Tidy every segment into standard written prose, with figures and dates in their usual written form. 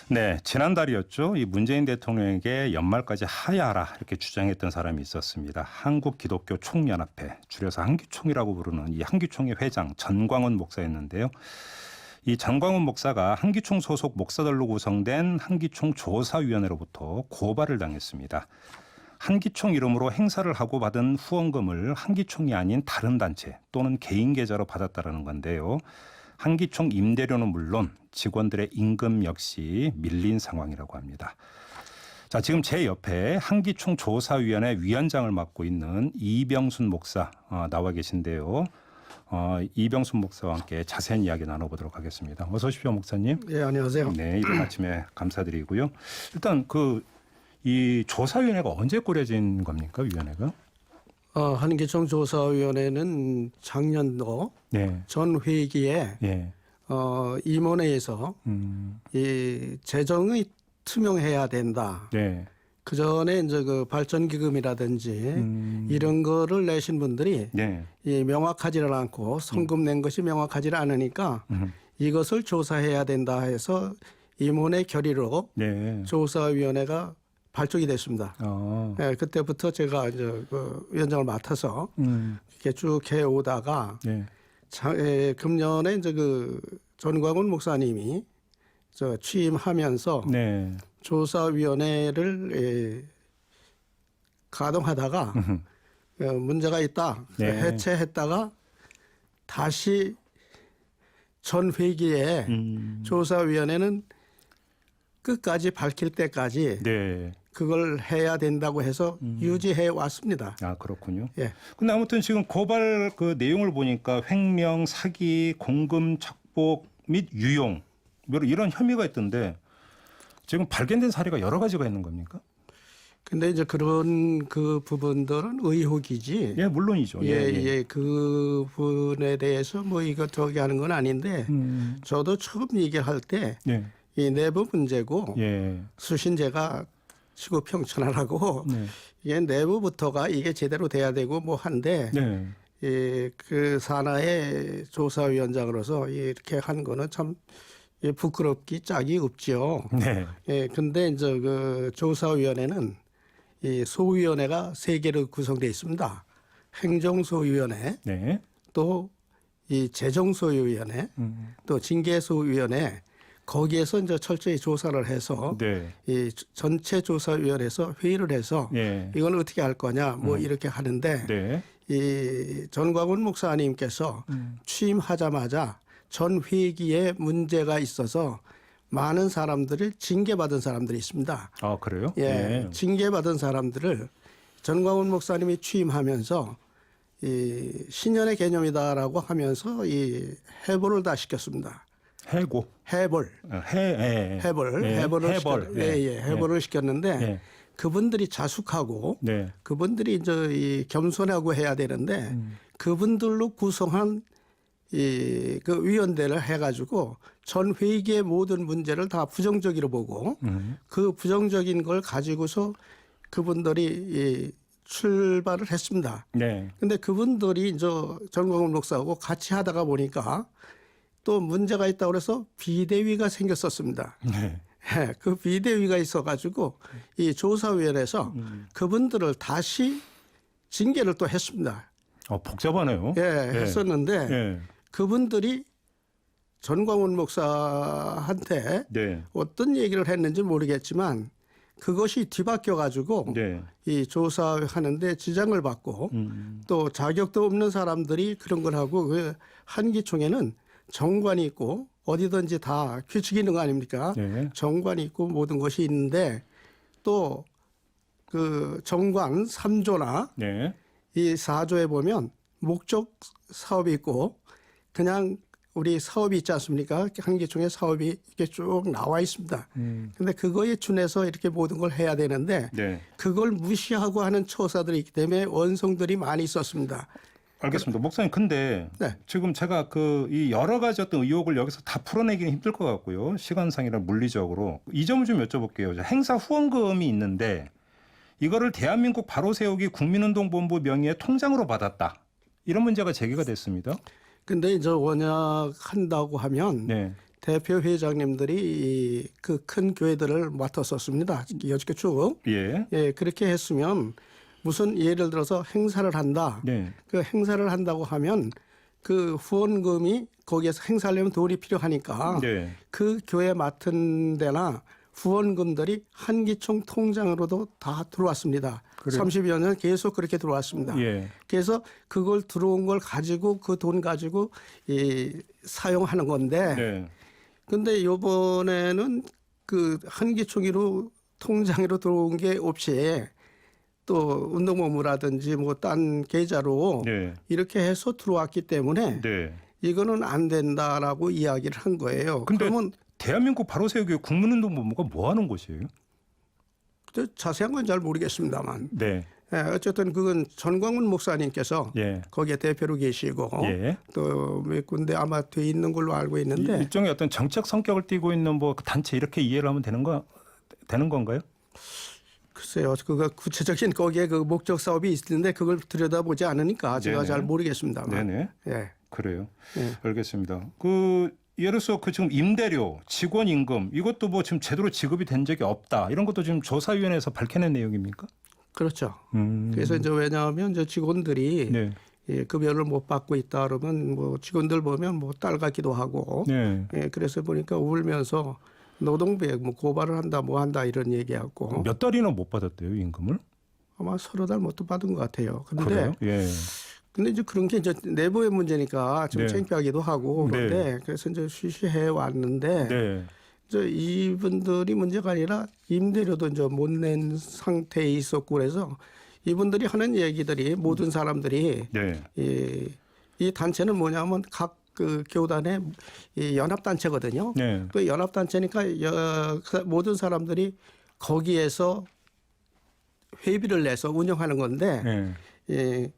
네, 지난달이었죠. 이 문재인 대통령에게 연말까지 하야하라 이렇게 주장했던 사람이 있었습니다. 한국기독교총연합회, 줄여서 한기총이라고 부르는 이 한기총의 회장 전광훈 목사였는데요. 이 전광훈 목사가 한기총 소속 목사들로 구성된 한기총 조사위원회로부터 고발을 당했습니다. 한기총 이름으로 행사를 하고 받은 후원금을 한기총이 아닌 다른 단체 또는 개인 계좌로 받았다는 건데요. 한기총 임대료는 물론 직원들의 임금 역시 밀린 상황이라고 합니다. 자, 지금 제 옆에 한기총 조사위원회 위원장을 맡고 있는 이병순 목사 나와 계신데요. 이병순 목사와 함께 자세한 이야기 나눠보도록 하겠습니다. 어서 오십시오, 목사님. 네, 안녕하세요. 네, 이른 아침에 감사드리고요. 일단 이 조사위원회가 언제 꾸려진 겁니까, 위원회가? 한기총 조사위원회는 작년도 네. 전 회기에 예. 임원회에서 이 재정이 투명해야 된다. 네. 그 전에 이제 그 발전기금이라든지 이런 거를 내신 분들이 네. 이 명확하지를 않고 성금 낸 것이 명확하지를 않으니까 이것을 조사해야 된다 해서 임원회 결의로 네. 조사위원회가 발족이 됐습니다. 네, 그때부터 제가 이제 그 위원장을 맡아서 이렇게 쭉 해오다가 네. 금년에 이제 그 전광훈 목사님이 취임하면서 네. 조사위원회를 가동하다가 문제가 있다. 네. 해체했다가 다시 전 회기에 조사위원회는 끝까지 밝힐 때까지 네. 그걸 해야 된다고 해서 유지해 왔습니다. 아, 그렇군요. 예. 근데 아무튼 지금 고발 그 내용을 보니까 횡령, 사기, 공금 착복 및 유용 이런 혐의가 있던데 지금 발견된 사례가 여러 가지가 있는 겁니까? 근데 이제 그런 그 부분들은 의혹이지. 예, 물론이죠. 예. 그 부분에 대해서 뭐 이거 저기 하는 건 아닌데 저도 처음 얘기할 때 이 내부 문제고 예. 수신제가 시구평천하라고 이게 내부부터가 이게 제대로 돼야 되고 뭐 한데 네. 그 산하의 조사위원장으로서 이렇게 한 거는 참 부끄럽기 짝이 없지요. 네. 예, 근데 이제 그 조사위원회는 이 소위원회가 3개로 구성되어 있습니다. 행정소위원회, 네. 또 이 재정소위원회, 또 징계소위원회. 거기에서 이제 철저히 조사를 해서 네. 이 전체 조사위원회에서 회의를 해서 예. 이건 어떻게 할 거냐 뭐 이렇게 하는데 네. 이 전광훈 목사님께서 취임하자마자 전 회기에 문제가 있어서 많은 사람들을 징계받은 사람들이 있습니다. 아, 그래요? 예, 징계받은 사람들을 전광훈 목사님이 취임하면서 이 신년의 개념이다라고 하면서 이 해벌을 다 시켰습니다. 해고. 해벌. 해벌을 시켰는데 그분들이 자숙하고 그분들이 이제 이 겸손하고 해야 되는데 그분들로 구성한 그 위원회를 해가지고 전 회기의 모든 문제를 다 부정적으로 보고 그 부정적인 걸 가지고서 그분들이 출발을 했습니다. 근데 그분들이 이제 전광훈 목사하고 같이 하다가 보니까 또 문제가 있다고 그래서 비대위가 생겼었습니다. 그 비대위가 있어가지고 이 조사위원회에서 그분들을 다시 징계를 또 했습니다. 복잡하네요. 했었는데 그분들이 전광훈 목사한테 어떤 얘기를 했는지 모르겠지만 그것이 뒤바뀌어가지고 이 조사하는데 지장을 받고 또 자격도 없는 사람들이 그런 걸 하고 그 한기총에는 정관이 있고 어디든지 다 규칙이 있는 거 아닙니까? 정관이 있고 모든 것이 있는데 또 그 정관 3조나 이 4조에 보면 목적 사업이 있고 그냥 우리 사업이 있지 않습니까? 한기총의 사업이 이렇게 쭉 나와 있습니다. 그런데 그거에 준해서 이렇게 모든 걸 해야 되는데 그걸 무시하고 하는 처사들이 있기 때문에 원성들이 많이 있었습니다. 알겠습니다. 목사님, 근데 지금 제가 이 여러 가지 어떤 의혹을 여기서 다 풀어내기는 힘들 것 같고요. 시간상이나 물리적으로. 이 점을 좀 여쭤볼게요. 행사 후원금이 있는데 이거를 대한민국 바로 세우기 국민운동본부 명의의 통장으로 받았다. 이런 문제가 제기가 됐습니다. 근데 이제 원약한다고 하면 대표 회장님들이 그 큰 교회들을 맡았었습니다. 여직교 쭉. 예. 예, 그렇게 했으면 무슨 예를 들어서 행사를 한다. 네. 그 행사를 한다고 하면 그 후원금이 거기에서 행사하려면 돈이 필요하니까 네. 그 교회 맡은 데나 후원금들이 한기총 통장으로도 다 들어왔습니다. 그래요? 30여 년 계속 그렇게 들어왔습니다. 예. 그래서 그걸 들어온 걸 가지고 그 돈 가지고 사용하는 건데 네. 근데 이번에는 그 한기총으로 통장으로 들어온 게 없이 또 운동본부라든지 뭐 딴 계좌로 네. 이렇게 해서 들어왔기 때문에 네. 이거는 안 된다라고 이야기를 한 거예요. 근데 그러면 대한민국 바로 세우기 국민운동본부가 뭐 하는 곳이에요? 자세한 건 잘 모르겠습니다만 네. 예, 어쨌든 그건 전광훈 목사님께서 예. 거기에 대표로 계시고 예. 또 몇 군데 아마 돼 있는 걸로 알고 있는데 일종의 어떤 정책 성격을 띠고 있는 뭐 단체 이렇게 이해를 하면 되는 건가요? 글쎄요, 그거 구체적인 거기에 그 목적 사업이 있는데 그걸 들여다보지 않으니까 제가 네네. 잘 모르겠습니다만. 네네. 예. 그래요. 예. 알겠습니다. 그 예를 들어서 그 지금 임대료, 직원 임금 이것도 뭐 지금 제대로 지급이 된 적이 없다. 이런 것도 지금 조사위원회에서 밝혀낸 내용입니까? 그렇죠. 그래서 이제 왜냐하면 이제 직원들이 네. 예, 급여를 못 받고 있다 그러면 뭐 직원들 보면 뭐 딸 같기도 하고 네. 예, 그래서 보니까 울면서 노동부에 뭐 고발을 한다 뭐 한다 이런 얘기하고 몇 달이나 못 받았대요, 임금을? 아마 30달 못 받은 것 같아요. 그런데 그래요? 예. 근데 이제 그런 게 이제 내부의 문제니까 좀 네. 창피하기도 하고 그런데 네. 그래서 이제 쉬쉬해 왔는데 네. 이제 이분들이 문제가 아니라 임대료도 이제 못 낸 상태에 있었고 그래서 이분들이 하는 얘기들이 모든 사람들이 네. 이 단체는 뭐냐면 각 그 교단의 이 연합 단체거든요. 네. 그 연합 단체니까 모든 사람들이 거기에서 회비를 내서 운영하는 건데 네. 예,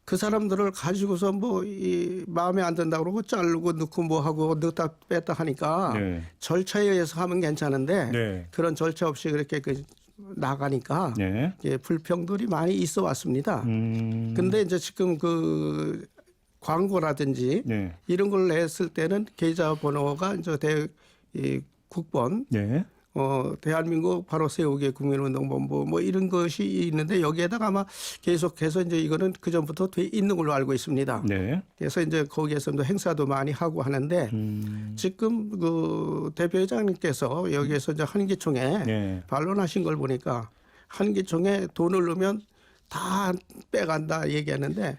그 사람들을 가지고서 뭐 이 마음에 안 든다 그러고 자르고 넣고 뭐 하고 넣다 뺐다 하니까 네. 절차에 의해서 하면 괜찮은데 네. 그런 절차 없이 그렇게 나가니까 네. 예, 불평들이 많이 있어 왔습니다. 근데 이제 지금 그 광고라든지 네. 이런 걸 냈을 때는 계좌 번호가 이제 국번 네. 대한민국 바로 세우기 국민운동본부 뭐 이런 것이 있는데 여기에다가 아마 계속해서 이제 이거는 그 전부터 돼 있는 걸로 알고 있습니다. 네. 그래서 이제 거기에서도 행사도 많이 하고 하는데 지금 그 대표회장님께서 여기에서 이제 한기총에 네. 반론하신 걸 보니까 한기총에 돈을 넣으면 다 빼간다 얘기하는데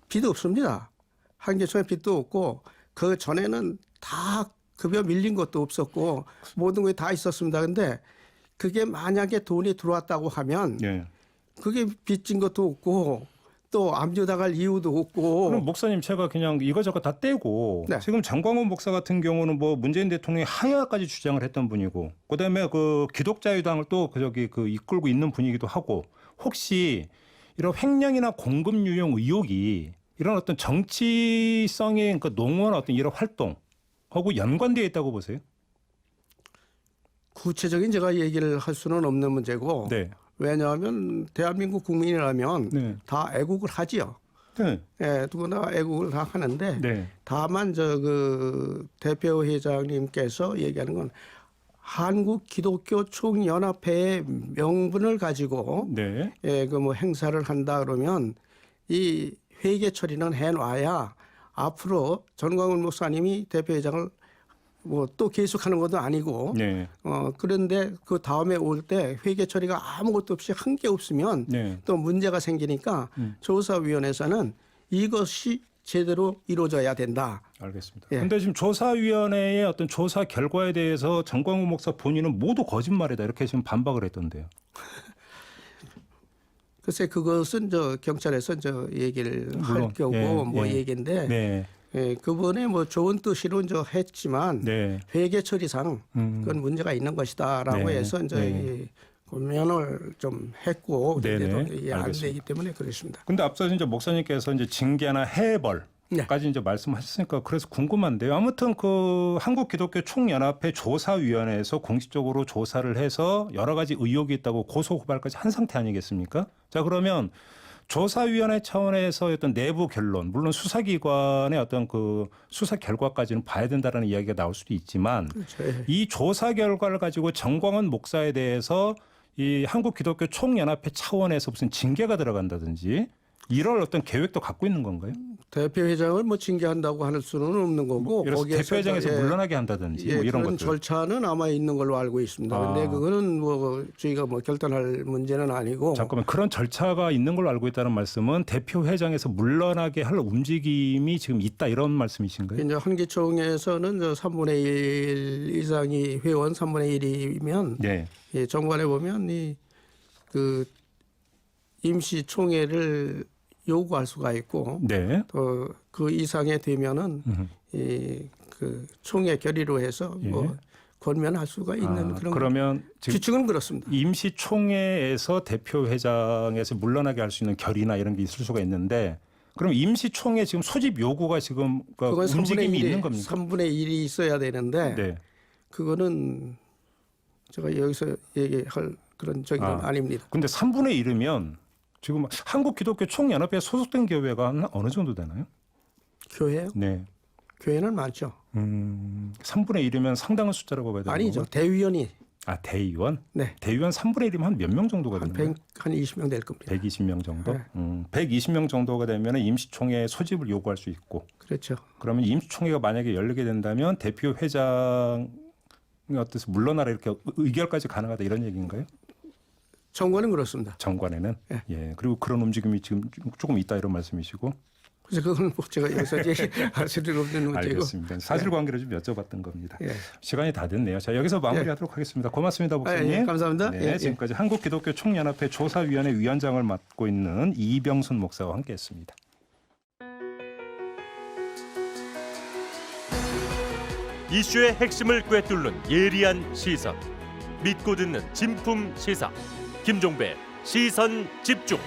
빚도 없습니다. 한기총에 빚도 없고 그 전에는 다 급여 밀린 것도 없었고 모든 게 다 있었습니다. 근데 그게 만약에 돈이 들어왔다고 하면 네. 그게 빚진 것도 없고 또 압류당할 이유도 없고. 그럼 목사님 제가 그냥 이거저거 다 떼고 네. 지금 전광훈 목사 같은 경우는 뭐 문재인 대통령이 하야까지 주장을 했던 분이고 그다음에 그 기독자유당을 또 그 이끌고 있는 분이기도 하고 혹시 이런 횡령이나 공급 유용 의혹이 이런 어떤 정치성의 그 농후한 어떤 이런 활동하고 연관되어 있다고 보세요? 구체적인 제가 얘기를 할 수는 없는 문제고. 네. 왜냐하면 대한민국 국민이라면 네. 다 애국을 하지요. 네. 예, 누구나 애국을 다 하는데 네. 다만 그 대표 회장님께서 얘기하는 건 한국 기독교 총연합회의 명분을 가지고 네. 예, 그 뭐 행사를 한다 그러면 이 회계 처리는 해놔야 앞으로 전광훈 목사님이 대표회장을 뭐 또 계속하는 것도 아니고 네. 그런데 그 다음에 올 때 회계 처리가 아무것도 없이 한 게 없으면 네. 또 문제가 생기니까 조사위원회에서는 이것이 제대로 이루어져야 된다. 알겠습니다. 예. 그런데 지금 조사위원회의 어떤 조사 결과에 대해서 전광훈 목사 본인은 모두 거짓말이다 이렇게 지금 반박을 했던데요. 글쎄 그것은 저 경찰에서 저 얘기를 할 거고 예, 뭐 예. 얘기인데 네. 예, 그분의 뭐 좋은 뜻으로 이제 했지만 네. 회계 처리상 그건 문제가 있는 것이다라고 네. 해서 이제 네. 고면을 좀 했고 그런데도 네네. 이게 안 알겠습니다. 되기 때문에 그렇습니다. 근데 앞서 이제 목사님께서 이제 징계나 해벌까지 이제 말씀하셨으니까 그래서 궁금한데요. 아무튼 그 한국 기독교 총연합회 조사위원회에서 공식적으로 조사를 해서 여러 가지 의혹이 있다고 고소 고발까지 한 상태 아니겠습니까? 자 그러면 조사위원회 차원에서 어떤 내부 결론, 물론 수사기관의 어떤 그 수사 결과까지는 봐야 된다라는 이야기가 나올 수도 있지만 그렇죠. 예. 이 조사 결과를 가지고 정광훈 목사에 대해서 이 한국기독교 총연합회 차원에서 무슨 징계가 들어간다든지 이럴 어떤 계획도 갖고 있는 건가요? 대표회장을 뭐 징계한다고 할 수는 없는 거고 예를 들어서 대표회장에서 물러나게 한다든지 뭐 이런 그런 것들. 절차는 아마 있는 걸로 알고 있습니다. 그런데 그거는 뭐 저희가 뭐 결단할 문제는 아니고. 잠깐만, 그런 절차가 있는 걸로 알고 있다는 말씀은 대표회장에서 물러나게 할 움직임이 지금 있다 이런 말씀이신가요? 이제 한기총에서는 3분의 1 이상이 회원 3분의 1이면 네. 예, 정관에 보면 그 임시총회를 요구할 수가 있고 네. 또 그 이상에 되면은 그 총회 결의로 해서 뭐 권면할 수가 있는 그런. 그러면 지금 규칙은 그렇습니다. 임시총회에서 대표회장에서 물러나게 할 수 있는 결의나 이런 게 있을 수가 있는데 그럼 임시총회 지금 소집 요구가 지금 그건 움직임이 3분의 1이, 있는 겁니까? 3분의 1이 있어야 되는데 네. 그거는 제가 여기서 얘기할 그런 적은 아닙니다. 근데 3분의 1이면 지금 한국기독교 총연합회에 소속된 교회가 어느 정도 되나요? 교회요? 네. 교회는 많죠. 3분의 1이면 상당한 숫자라고 봐야 되는 아니죠. 건가요? 대위원이. 대의원? 네. 대의원 3분의 1이면 한 몇 명 정도가 되는 거예요? 한 20명 될 겁니다. 120명 정도? 네. 120명 정도가 되면 임시총회 소집을 요구할 수 있고 그렇죠. 그러면 임시총회가 만약에 열리게 된다면 대표회장이 어때서 물러나라 이렇게 의결까지 가능하다 이런 얘기인가요? 정관은 그렇습니다. 정관에는? 네. 예. 그리고 그런 움직임이 지금 조금 있다 이런 말씀이시고 그래서 그건 뭐 제가 여기서 얘기할 수는 없는 문제고. 알겠습니다. 사실관계를 좀 여쭤봤던 겁니다. 예. 시간이 다 됐네요. 자, 여기서 마무리하도록 하겠습니다. 고맙습니다, 목사님. 예, 감사합니다. 네, 예, 지금까지 한국기독교 총연합회 조사위원회 위원장을 맡고 있는 이병순 목사와 함께했습니다. 이슈의 핵심을 꿰뚫는 예리한 시선, 믿고 듣는 진품 시사 김종배 시선 집중.